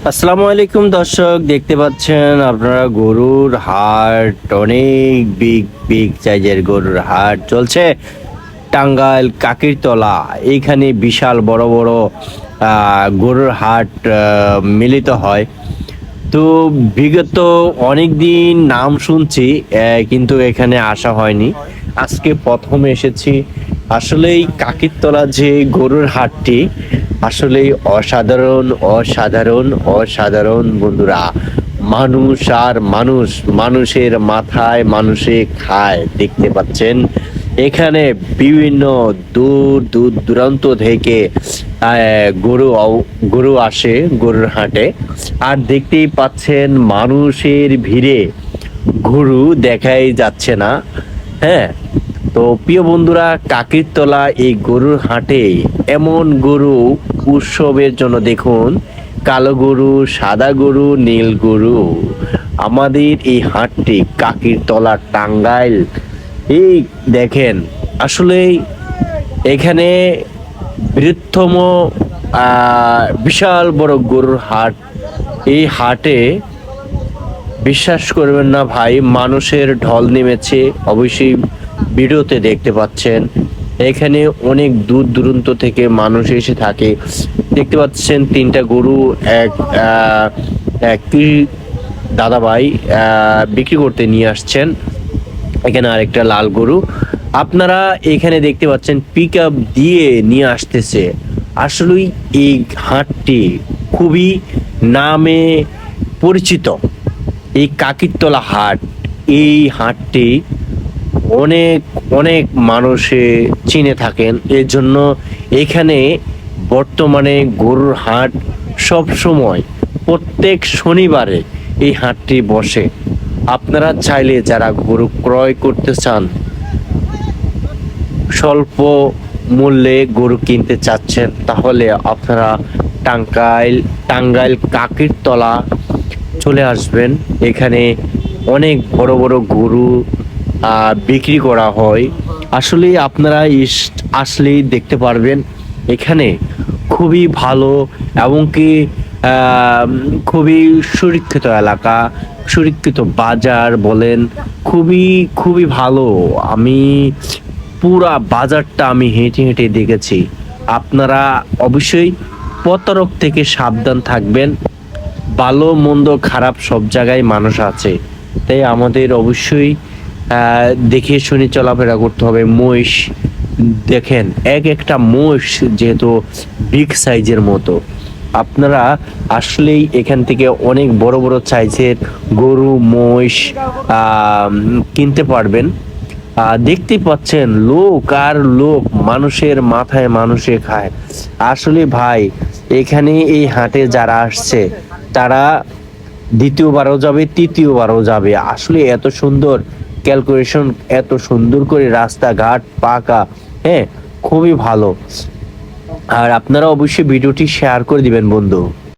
আসসালামু আলাইকুম দর্শক, দেখতে পাচ্ছেন আপনারা গরুর হাট। অনেক বিগ বিগ সাইজের গরুর হাট চলছে টাঙ্গাইল কাকিরতলা। এইখানে বিশাল বড় বড় গরুর হাট মিলিত হয়। তো বিগত অনেক দিন নাম শুনছি, কিন্তু এখানে আসা হয়নি। আজকে প্রথম এসেছি। আসলেই কাকিরতলা যে গরুর হাটটি আসলেই অসাধারণ অসাধারণ অসাধারণ বন্ধুরা। মানুষ আর মানুষ, মানুষের মাথায় মানুষে খায়। দেখতে পাচ্ছেন এখানে বিভিন্ন দূর দূর দূরান্ত থেকে গরু আসে গরুর হাটে। আর দেখতেই পাচ্ছেন মানুষের ভিড়ে গরু দেখাই যাচ্ছে না। হ্যাঁ, তো প্রিয় বন্ধুরা, কাকিরতলা এই গরুর হাটে এমন গরু উৎসবের জন্য দেখুন, কালো গরু, সাদা গরু, নীল গরু। আমাদের এই হাটটি কাকিরতলা টাঙ্গাইল। এই দেখেন, আসলে এখানে বৃহত্তম বিশাল বড় গরুর হাট। এই হাটে বিশ্বাস করবেন না ভাই, মানুষের ঢল নেমেছে। অবশ্যই ভিডিওতে দেখতে পাচ্ছেন এখানে অনেক দূর দূরান্ত থেকে মানুষ এসে থাকে। দেখতে পাচ্ছেন তিনটা গরু এক দাদা ভাই বিক্রি করতে নিয়ে আসছেন। এখানে আরেকটা লাল গরু আপনারা এখানে দেখতে পাচ্ছেন পিক আপ দিয়ে নিয়ে আসতেছে। আসলেই এই হাটটি খুবই নামে পরিচিত, এই কাকিরতলা হাট। এই হাটটি অনেক অনেক মানুষে চিনে থাকেন। এর জন্য এখানে বর্তমানে গরুর হাট সব সময় প্রত্যেক শনিবারে এই হাটটি বসে। আপনারা চাইলে যারা গরু ক্রয় করতে চান, স্বল্প মূল্যে গরু কিনতে চাচ্ছেন, তাহলে আপনারা টাঙ্গাইল কাকিরতলা চলে আসবেন। এখানে অনেক বড় বড় গরু বিক্রি করা হয়। আসলে আপনারা আসলেই দেখতে পারবেন এখানে খুবই ভালো এবং কি খুবই সুরক্ষিত এলাকা, সুরক্ষিত বাজার বলেন, খুবই খুবই ভালো। আমি পুরা বাজারটা আমি হেঁটে হেঁটে দেখেছি। আপনারা অবশ্যই প্রতারক থেকে সাবধান থাকবেন। ভালো মন্দ খারাপ সব জায়গায় মানুষ আছে, তাই আমাদের অবশ্যই দেখে শুনে চলাফেরা করতে হবে। মহিষ দেখেন, এক একটা মহিষ যেহেতু বিগ সাইজের মতো। আপনারা আসলেই এখান থেকে অনেক বড় বড় সাইজের গরু মহিষ কিনতে পারবেন। দেখতে পাচ্ছেন লোক আর লোক, মানুষের মাথায় মানুষে খায়। আসলে ভাই, এখানে এই হাটে যারা আসছে তারা দ্বিতীয়বারও যাবে, তৃতীয়বারও যাবে। আসলে এত সুন্দর ক্যালকুলেশন, এত সুন্দর করে রাস্তাঘাট পাকা। হ্যাঁ, খুবই ভালো। আর আপনারা অবশ্যই ভিডিওটি শেয়ার করে দিবেন বন্ধু।